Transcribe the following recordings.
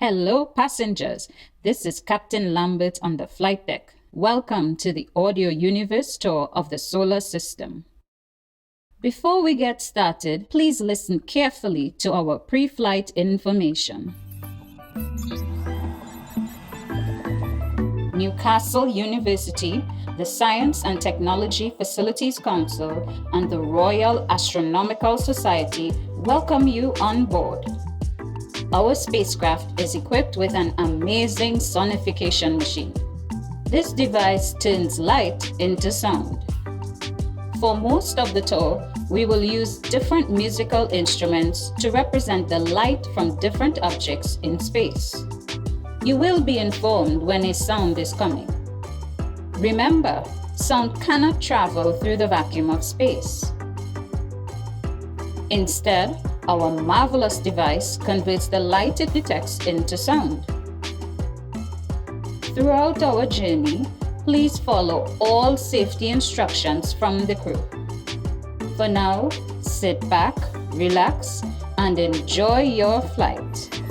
Hello, passengers. This is Captain Lambert on the flight deck. Welcome to the Audio Universe tour of the solar system. Before we get started, please listen carefully to our pre-flight information. Newcastle University, the Science and Technology Facilities Council, and the Royal Astronomical Society welcome you on board. Our spacecraft is equipped with an amazing sonification machine. This device turns light into sound. For most of the tour, we will use different musical instruments to represent the light from different objects in space. You will be informed when a sound is coming. Remember, sound cannot travel through the vacuum of space. Instead, our marvelous device converts the light it detects into sound. Throughout our journey, please follow all safety instructions from the crew. For now, sit back, relax, and enjoy your flight.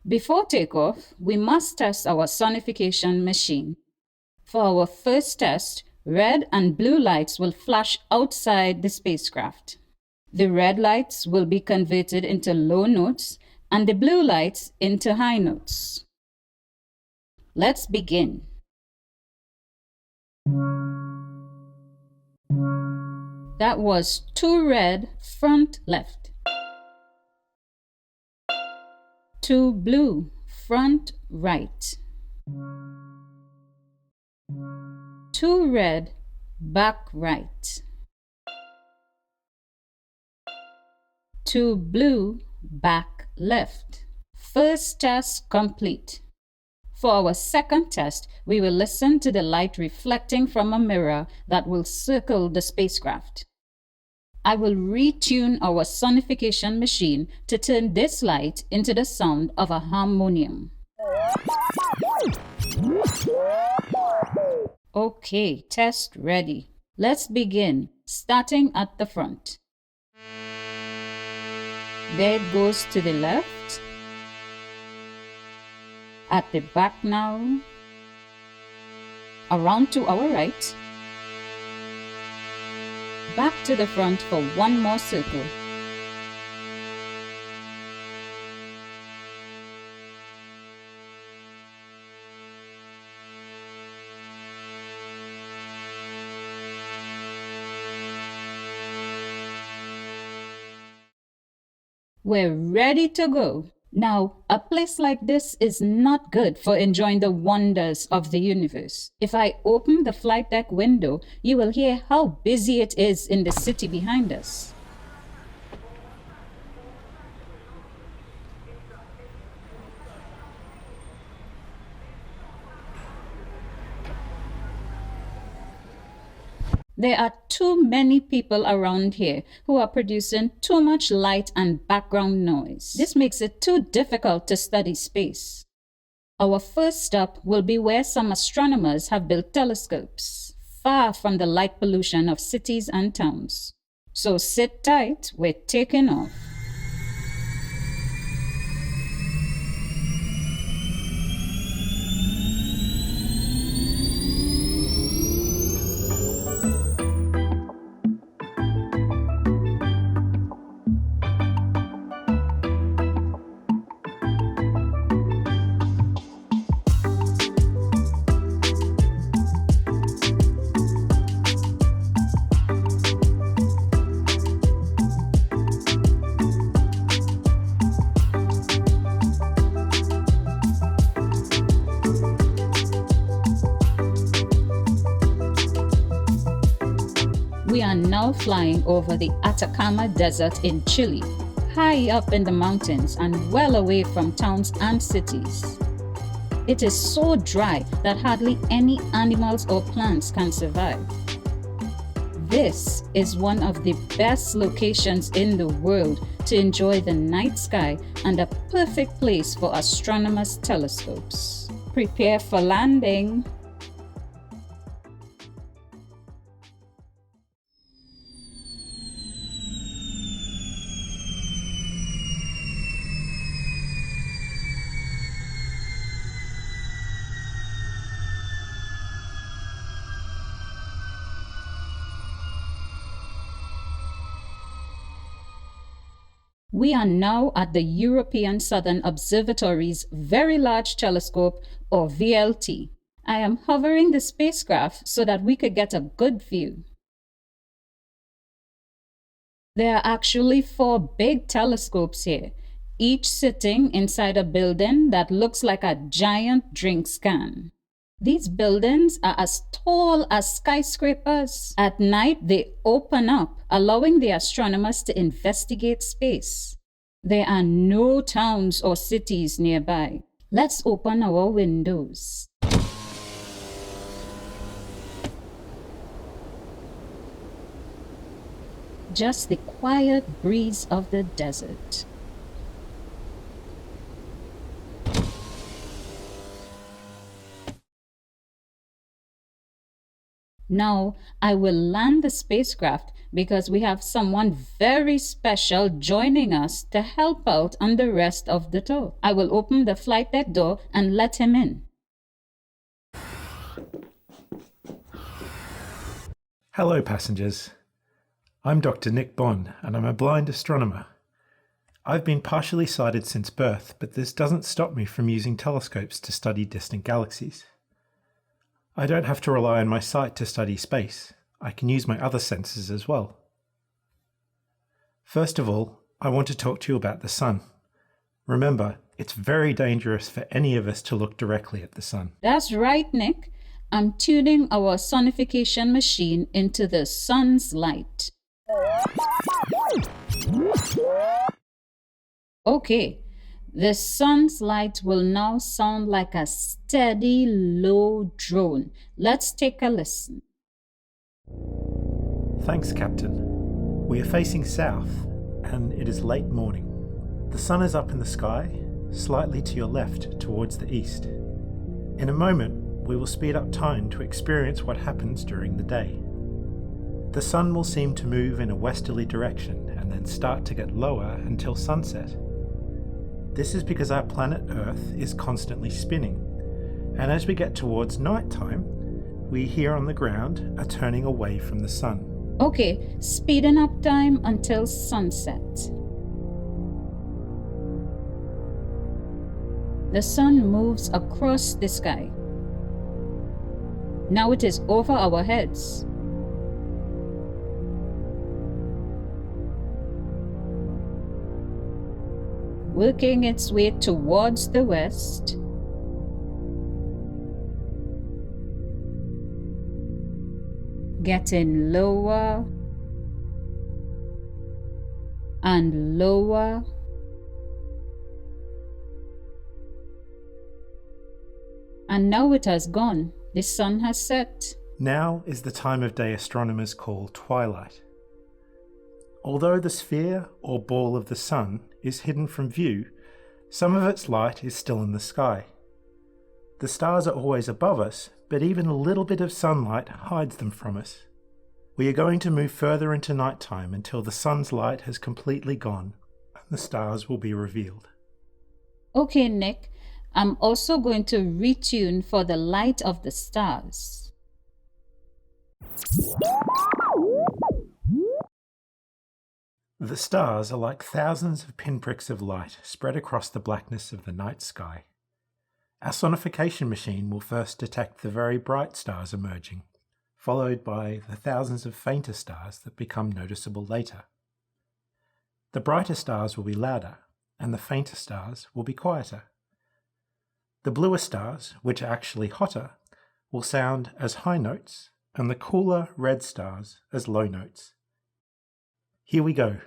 Before takeoff, we must test our sonification machine. For our first test, red and blue lights will flash outside the spacecraft. The red lights will be converted into low notes and the blue lights into high notes. Let's begin. That was 2 red, front left. 2 blue, front right. 2 red, back right. 2 blue, back left. First test complete. For our second test, we will listen to the light reflecting from a mirror that will circle the spacecraft. I will retune our sonification machine to turn this light into the sound of a harmonium. Okay, test ready. Let's begin, starting at the front. There it goes to the left. At the back now. Around to our right. Back to the front for one more circle. We're ready to go. Now, a place like this is not good for enjoying the wonders of the universe. If I open the flight deck window, you will hear how busy it is in the city behind us. There are too many people around here who are producing too much light and background noise. This makes it too difficult to study space. Our first stop will be where some astronomers have built telescopes, far from the light pollution of cities and towns. So sit tight, we're taking off. We are now flying over the Atacama Desert in Chile, high up in the mountains and well away from towns and cities. It is so dry that hardly any animals or plants can survive. This is one of the best locations in the world to enjoy the night sky and a perfect place for astronomers' telescopes. Prepare for landing. We are now at the European Southern Observatory's Very Large Telescope, or VLT. I am hovering the spacecraft so that we could get a good view. There are actually 4 big telescopes here, each sitting inside a building that looks like a giant drink can. These buildings are as tall as skyscrapers. At night, they open up, allowing the astronomers to investigate space. There are no towns or cities nearby. Let's open our windows. Just the quiet breeze of the desert. Now, I will land the spacecraft because we have someone very special joining us to help out on the rest of the tour. I will open the flight deck door and let him in. Hello, passengers. I'm Dr. Nick Bond, and I'm a blind astronomer. I've been partially sighted since birth, but this doesn't stop me from using telescopes to study distant galaxies. I don't have to rely on my sight to study space. I can use my other senses as well. First of all, I want to talk to you about the sun. Remember, it's very dangerous for any of us to look directly at the sun. That's right, Nick. I'm tuning our sonification machine into the sun's light. Okay, the sun's light will now sound like a steady, low drone. Let's take a listen. Thanks, Captain. We are facing south, and it is late morning. The sun is up in the sky, slightly to your left towards the east. In a moment, we will speed up time to experience what happens during the day. The sun will seem to move in a westerly direction and then start to get lower until sunset. This is because our planet Earth is constantly spinning, and as we get towards nighttime, we here on the ground are turning away from the sun. Okay, speeding up time until sunset. The sun moves across the sky. Now it is over our heads. Working its way towards the west. Getting lower and lower. And now it has gone. The sun has set. Now is the time of day astronomers call twilight. Although the sphere or ball of the sun is hidden from view, some of its light is still in the sky. The stars are always above us, but even a little bit of sunlight hides them from us. We are going to move further into nighttime until the sun's light has completely gone and the stars will be revealed. Okay, Nick, I'm also going to retune for the light of the stars. The stars are like thousands of pinpricks of light spread across the blackness of the night sky. Our sonification machine will first detect the very bright stars emerging, followed by the thousands of fainter stars that become noticeable later. The brighter stars will be louder, and the fainter stars will be quieter. The bluer stars, which are actually hotter, will sound as high notes, and the cooler red stars as low notes. Here we go.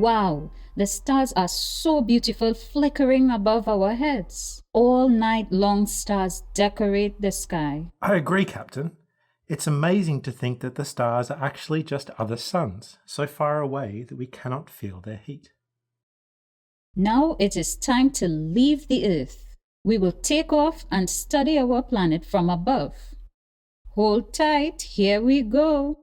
Wow, the stars are so beautiful flickering above our heads. All night long stars decorate the sky. I agree, Captain. It's amazing to think that the stars are actually just other suns, so far away that we cannot feel their heat. Now it is time to leave the Earth. We will take off and study our planet from above. Hold tight, here we go.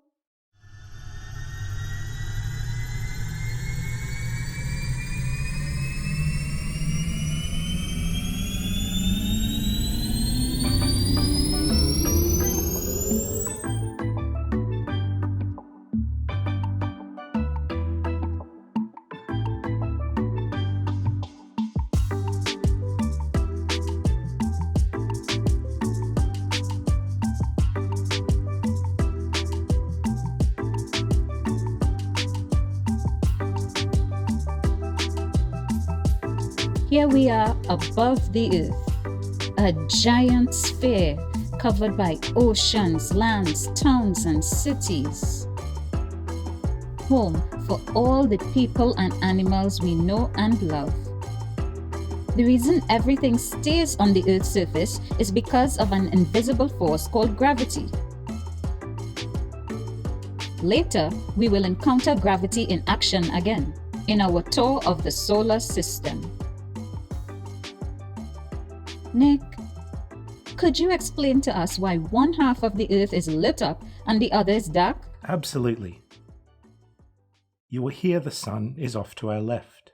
Here we are above the Earth, a giant sphere covered by oceans, lands, towns, and cities. Home for all the people and animals we know and love. The reason everything stays on the Earth's surface is because of an invisible force called gravity. Later, we will encounter gravity in action again in our tour of the solar system. Nick, could you explain to us why one half of the Earth is lit up and the other is dark? Absolutely. You will hear the sun is off to our left.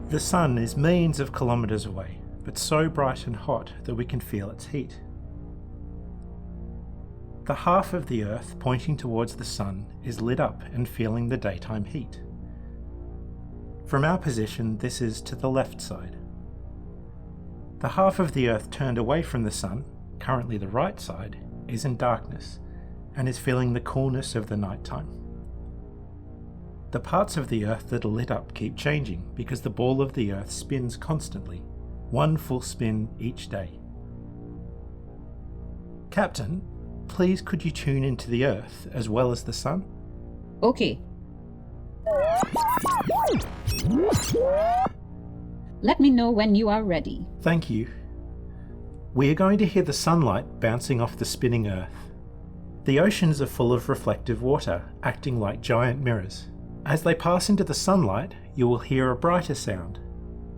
The sun is millions of kilometres away, but so bright and hot that we can feel its heat. The half of the Earth pointing towards the sun is lit up and feeling the daytime heat. From our position, this is to the left side. The half of the Earth turned away from the sun, currently the right side, is in darkness and is feeling the coolness of the nighttime. The parts of the Earth that are lit up keep changing because the ball of the Earth spins constantly, one full spin each day. Captain, please could you tune into the Earth as well as the sun? Okay. Let me know when you are ready. Thank you. We are going to hear the sunlight bouncing off the spinning Earth. The oceans are full of reflective water, acting like giant mirrors. As they pass into the sunlight, you will hear a brighter sound.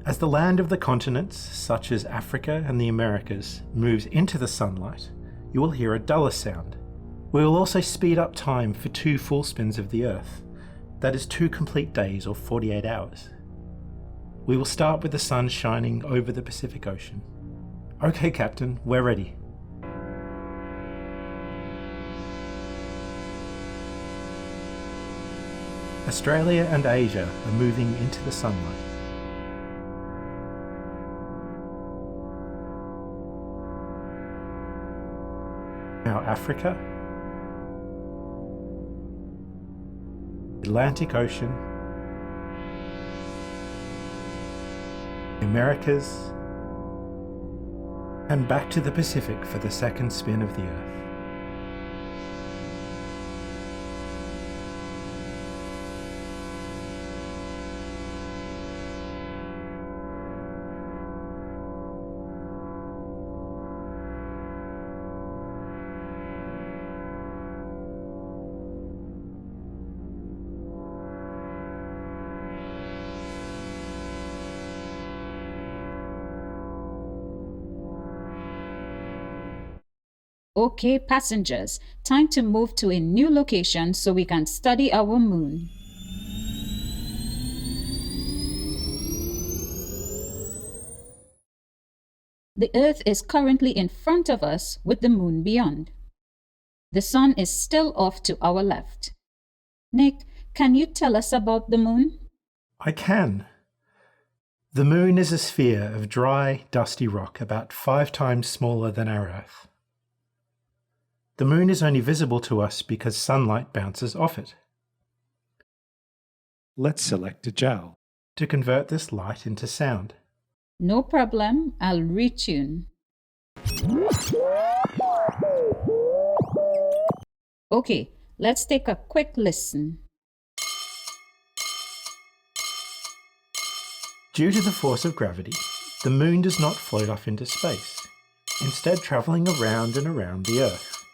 As the land of the continents, such as Africa and the Americas, moves into the sunlight, you will hear a duller sound. We will also speed up time for 2 full spins of the Earth. That is 2 complete days or 48 hours. We will start with the sun shining over the Pacific Ocean. Okay, Captain, we're ready. Australia and Asia are moving into the sunlight. Now Africa, Atlantic Ocean, Americas, and back to the Pacific for the second spin of the Earth. Okay, passengers, time to move to a new location so we can study our moon. The Earth is currently in front of us with the moon beyond. The sun is still off to our left. Nick, can you tell us about the moon? I can. The moon is a sphere of dry, dusty rock about 5 times smaller than our Earth. The moon is only visible to us because sunlight bounces off it. Let's select a gel to convert this light into sound. No problem, I'll retune. Okay, let's take a quick listen. Due to the force of gravity, the moon does not float off into space, instead travelling around and around the Earth.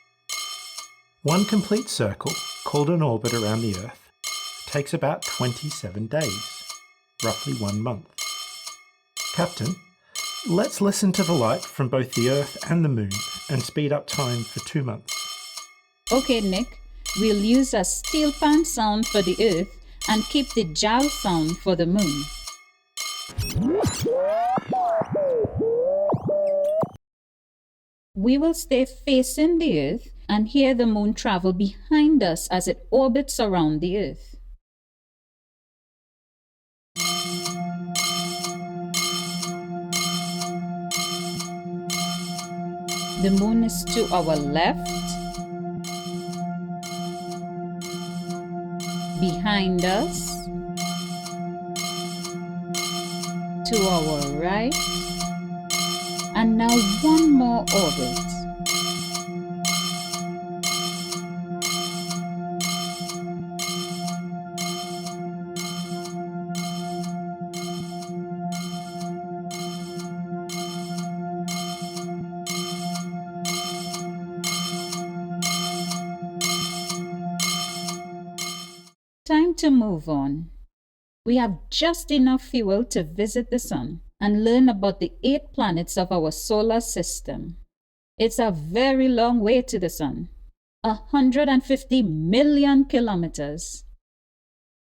One complete circle, called an orbit around the Earth, takes about 27 days, roughly 1 month. Captain, let's listen to the light from both the Earth and the moon and speed up time for 2 months. Okay, Nick, we'll use a steel pan sound for the Earth and keep the jowl sound for the moon. We will stay facing the Earth and hear the moon travel behind us as it orbits around the Earth. The moon is to our left, behind us, to our right, and now one more orbit. Time to move on. We have just enough fuel to visit the sun and learn about the 8 planets of our solar system. It's a very long way to the sun, 150 million kilometers.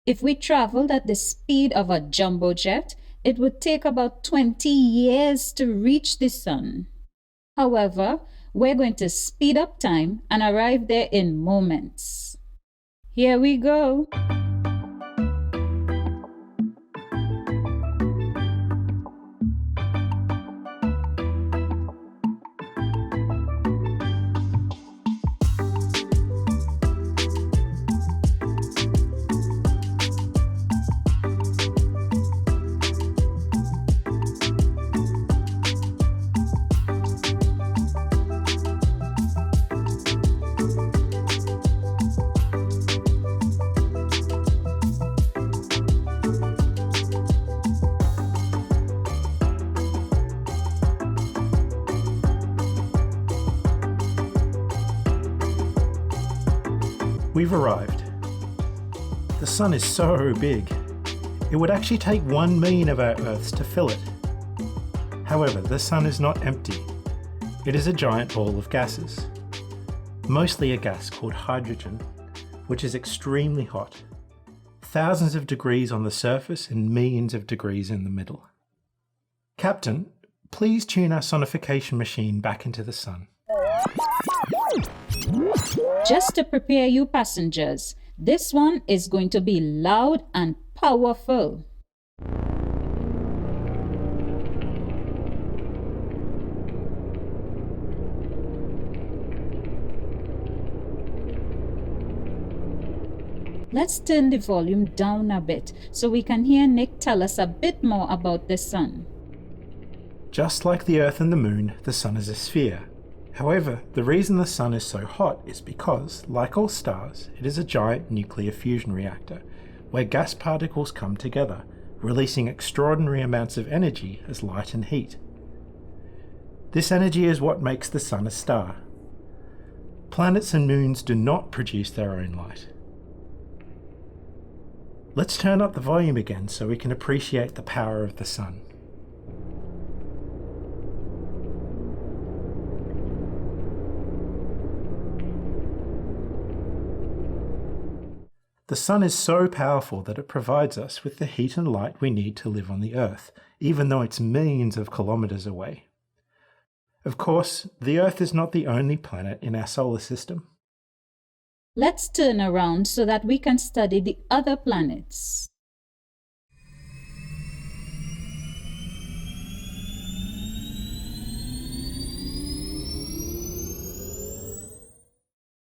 If we traveled at the speed of a jumbo jet, it would take about 20 years to reach the sun. However, we're going to speed up time and arrive there in moments. Here we go. We've arrived. The sun is so big. It would actually take 1 million of our Earths to fill it. However, the sun is not empty. It is a giant ball of gases. Mostly a gas called hydrogen, which is extremely hot. Thousands of degrees on the surface and millions of degrees in the middle. Captain, please tune our sonification machine back into the sun. Just to prepare you passengers, this one is going to be loud and powerful. Let's turn the volume down a bit so we can hear Nick tell us a bit more about the sun. Just like the Earth and the Moon, the sun is a sphere. However, the reason the sun is so hot is because, like all stars, it is a giant nuclear fusion reactor, where gas particles come together, releasing extraordinary amounts of energy as light and heat. This energy is what makes the sun a star. Planets and moons do not produce their own light. Let's turn up the volume again so we can appreciate the power of the sun. The sun is so powerful that it provides us with the heat and light we need to live on the Earth, even though it's millions of kilometers away. Of course, the Earth is not the only planet in our solar system. Let's turn around so that we can study the other planets.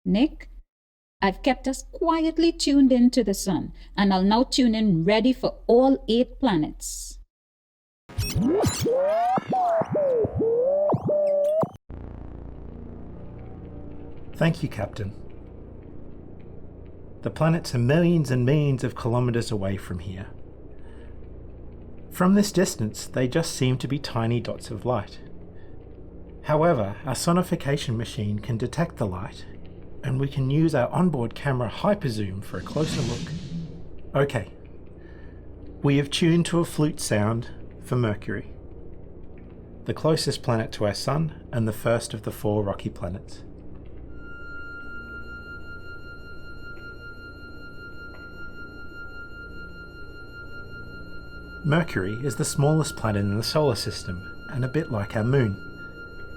Nick, I've kept us quietly tuned in to the sun, and I'll now tune in ready for all 8 planets. Thank you, Captain. The planets are millions and millions of kilometers away from here. From this distance, they just seem to be tiny dots of light. However, our sonification machine can detect the light, and we can use our onboard camera hyperzoom for a closer look. Okay, we have tuned to a flute sound for Mercury, the closest planet to our Sun and the first of the 4 rocky planets. Mercury is the smallest planet in the solar system, and a bit like our Moon.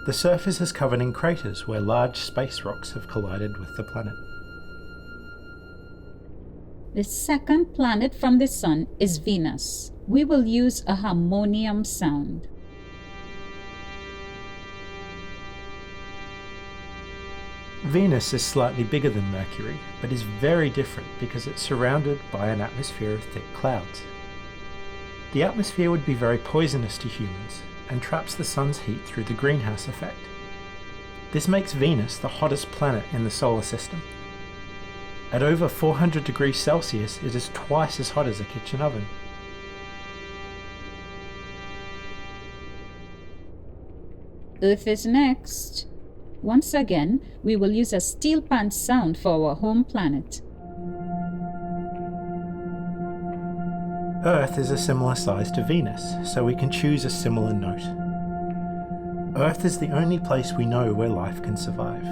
The surface is covered in craters where large space rocks have collided with the planet. The second planet from the Sun is Venus. We will use a harmonium sound. Venus is slightly bigger than Mercury, but is very different because it's surrounded by an atmosphere of thick clouds. The atmosphere would be very poisonous to humans and traps the sun's heat through the greenhouse effect. This makes Venus the hottest planet in the solar system. At over 400 degrees Celsius, it is twice as hot as a kitchen oven. Earth is next. Once again, we will use a steel pan sound for our home planet. Earth is a similar size to Venus, so we can choose a similar note. Earth is the only place we know where life can survive.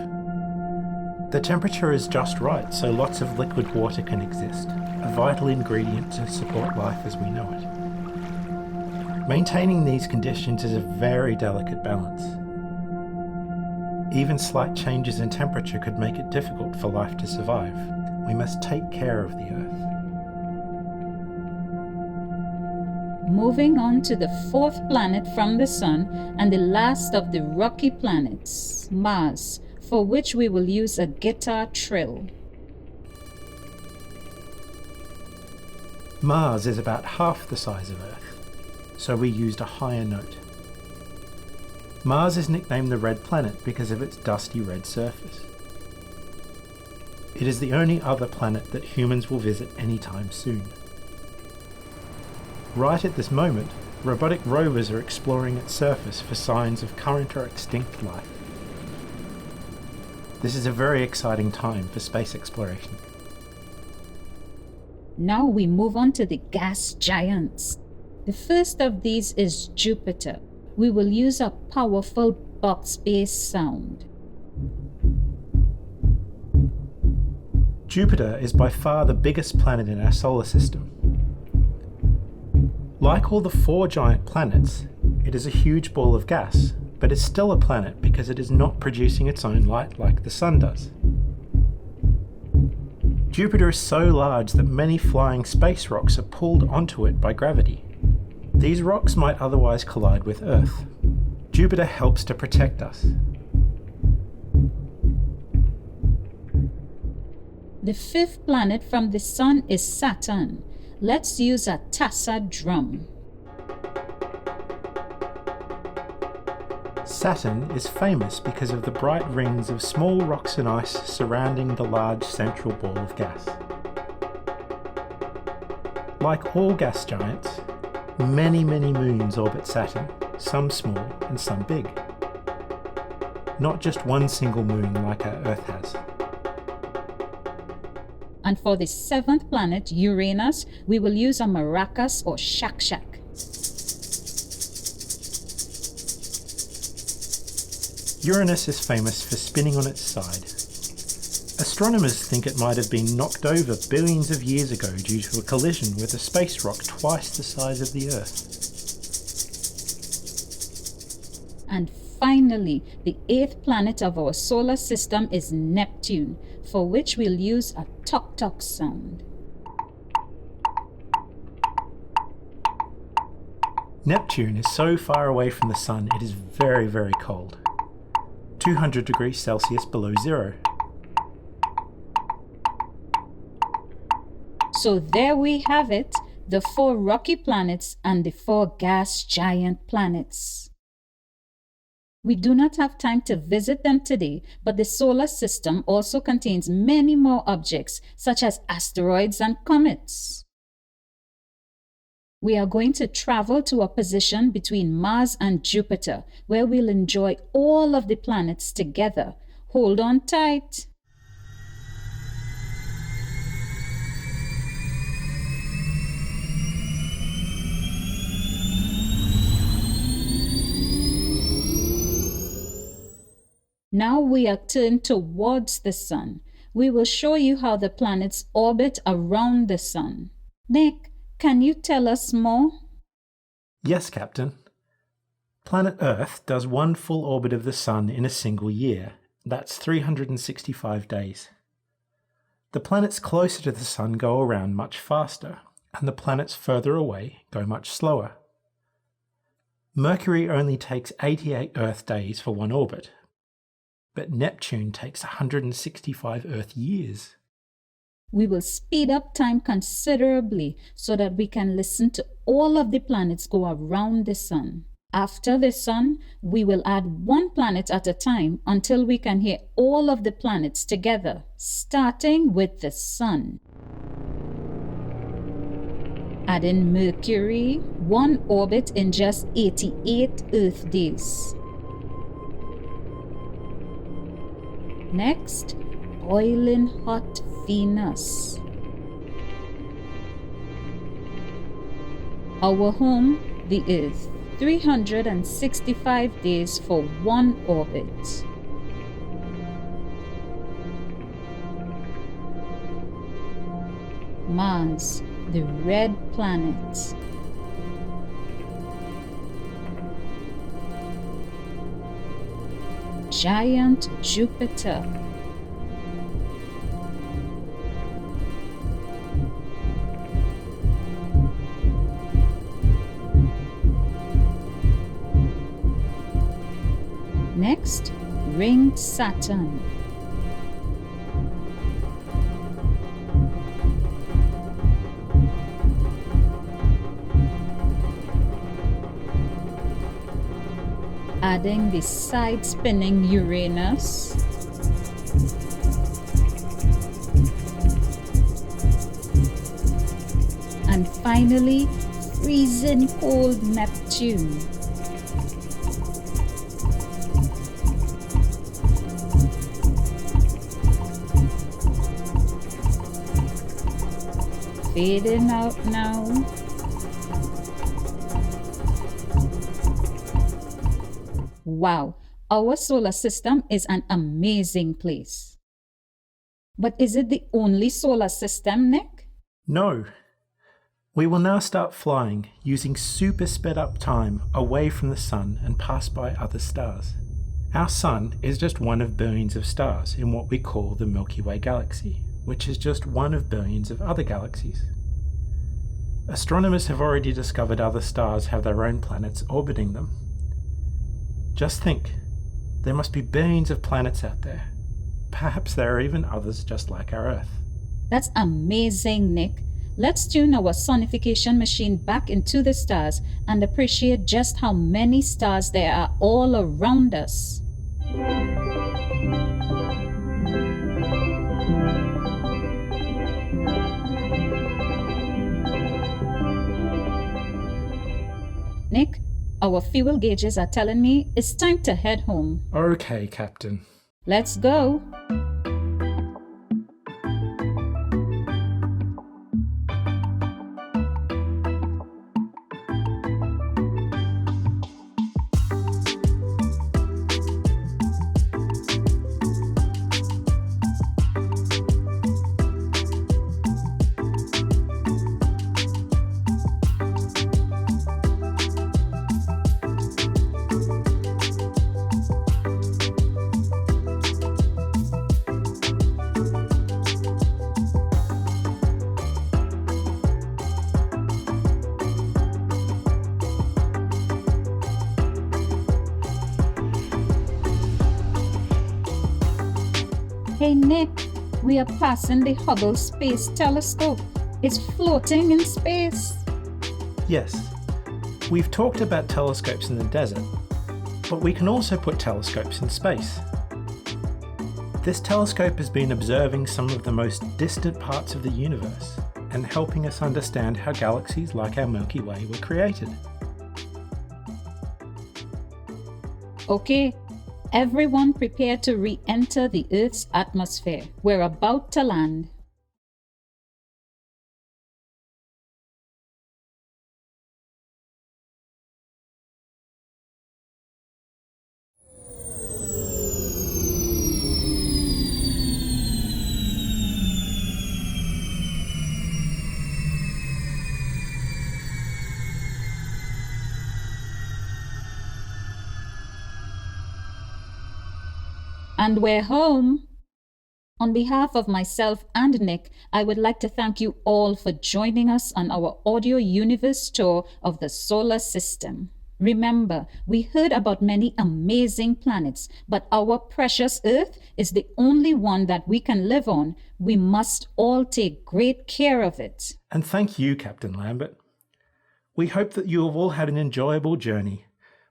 The temperature is just right, so lots of liquid water can exist, a vital ingredient to support life as we know it. Maintaining these conditions is a very delicate balance. Even slight changes in temperature could make it difficult for life to survive. We must take care of the Earth. Moving on to the 4th planet from the Sun and the last of the rocky planets, Mars, for which we will use a guitar trill. Mars is about half the size of Earth, so we used a higher note. Mars is nicknamed the Red Planet because of its dusty red surface. It is the only other planet that humans will visit anytime soon. Right at this moment, robotic rovers are exploring its surface for signs of current or extinct life. This is a very exciting time for space exploration. Now we move on to the gas giants. The first of these is Jupiter. We will use a powerful box-based sound. Jupiter is by far the biggest planet in our solar system. Like all the 4 giant planets, it is a huge ball of gas, but is still a planet because it is not producing its own light like the Sun does. Jupiter is so large that many flying space rocks are pulled onto it by gravity. These rocks might otherwise collide with Earth. Jupiter helps to protect us. The 5th planet from the Sun is Saturn. Let's use a Tassa drum. Saturn is famous because of the bright rings of small rocks and ice surrounding the large central ball of gas. Like all gas giants, many moons orbit Saturn, some small and some big. Not just one single moon like our Earth has. And for the 7th planet, Uranus, we will use a maracas or shak-shak. Uranus is famous for spinning on its side. Astronomers think it might have been knocked over billions of years ago due to a collision with a space rock twice the size of the Earth. And finally, the 8th planet of our solar system is Neptune, for which we'll use a tok-tok sound. Neptune is so far away from the Sun it is very cold. 200 degrees Celsius below zero. So there we have it, the 4 rocky planets and the 4 gas giant planets. We do not have time to visit them today, but the solar system also contains many more objects, such as asteroids and comets. We are going to travel to a position between Mars and Jupiter, where we'll enjoy all of the planets together. Hold on tight. Now we are turned towards the Sun. We will show you how the planets orbit around the Sun. Nick, can you tell us more? Yes, Captain. Planet Earth does one full orbit of the Sun in a single year. That's 365 days. The planets closer to the Sun go around much faster, and the planets further away go much slower. Mercury only takes 88 Earth days for one orbit, but Neptune takes 165 Earth years. We will speed up time considerably so that we can listen to all of the planets go around the Sun. After the Sun, we will add one planet at a time until we can hear all of the planets together, starting with the Sun. Add in Mercury, one orbit in just 88 Earth days. Next, boiling hot Venus. Our home, the Earth, 365 days for one orbit. Mars, the red planet. Giant Jupiter. Next, ringed Saturn. Adding the side-spinning Uranus. And finally, freezing cold Neptune. Fading out now. Wow, our solar system is an amazing place. But is it the only solar system, Nick? No. We will now start flying using super sped up time away from the Sun and pass by other stars. Our Sun is just one of billions of stars in what we call the Milky Way galaxy, which is just one of billions of other galaxies. Astronomers have already discovered other stars have their own planets orbiting them. Just think, there must be billions of planets out there. Perhaps there are even others just like our Earth. That's amazing, Nick. Let's tune our Sonification machine back into the stars and appreciate just how many stars there are all around us. Nick, our fuel gauges are telling me it's time to head home. Okay, Captain. Let's go. Hey Nick, we are passing the Hubble Space Telescope. It's floating in space. Yes, we've talked about telescopes in the desert, but we can also put telescopes in space. This telescope has been observing some of the most distant parts of the universe, and helping us understand how galaxies like our Milky Way were created. Okay, everyone prepare to re-enter the Earth's atmosphere. We're about to land. And we're home. On behalf of myself and Nick, I would like to thank you all for joining us on our audio universe tour of the solar system. Remember, we heard about many amazing planets, but our precious Earth is the only one that we can live on. We must all take great care of it. And thank you, Captain Lambert. We hope that you have all had an enjoyable journey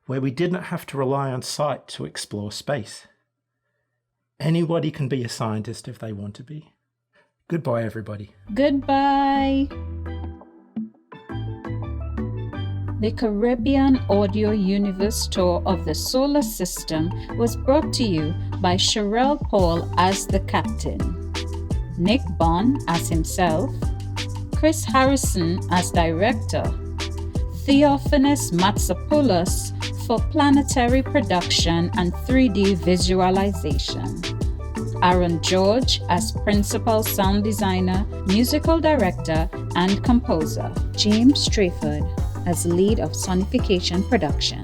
where we did not have to rely on sight to explore space. Anybody can be a scientist if they want to be. Goodbye, everybody. Goodbye. The Caribbean Audio Universe Tour of the Solar System was brought to you by Sherelle Paul as the captain, Nick Bond as himself, Chris Harrison as director, Theophanis Matsopoulos for planetary production and 3D visualization, Aaron George as principal sound designer, musical director, and composer, James Strafford as lead of Sonification production,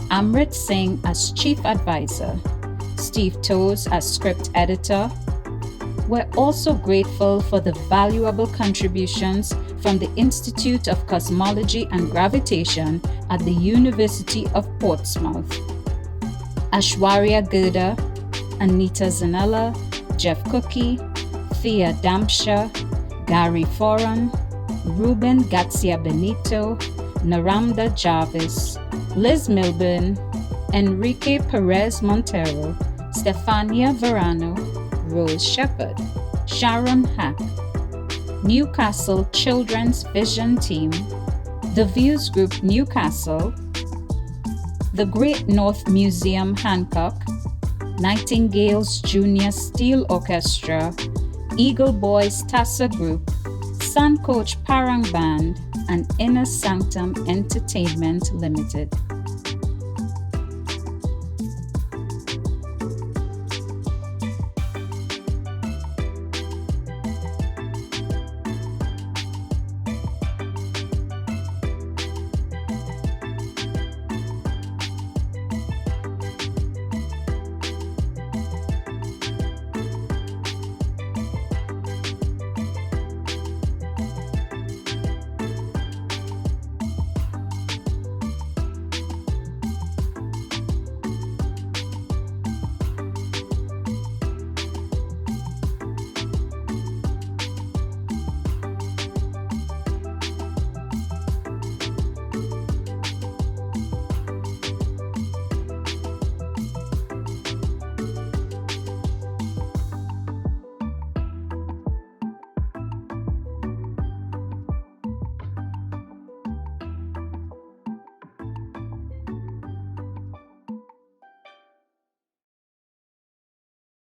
Amrit Singh as chief advisor, Steve Toes as script editor. We're also grateful for the valuable contributions from the Institute of Cosmology and Gravitation at the University of Portsmouth, Ashwarya Gurda, Anita Zanella, Jeff Cookie, Thea Dampsha, Gary Foran, Ruben Gatsia Benito, Naramda Jarvis, Liz Milburn, Enrique Perez Montero, Stefania Verano, Rose Shepherd, Sharon Hack, Newcastle Children's Vision Team, The Views Group Newcastle, the Great North Museum Hancock, Nightingale's Junior Steel Orchestra, Eagle Boys Tassa Group, Sun Coach Parang Band, and Inner Sanctum Entertainment Limited.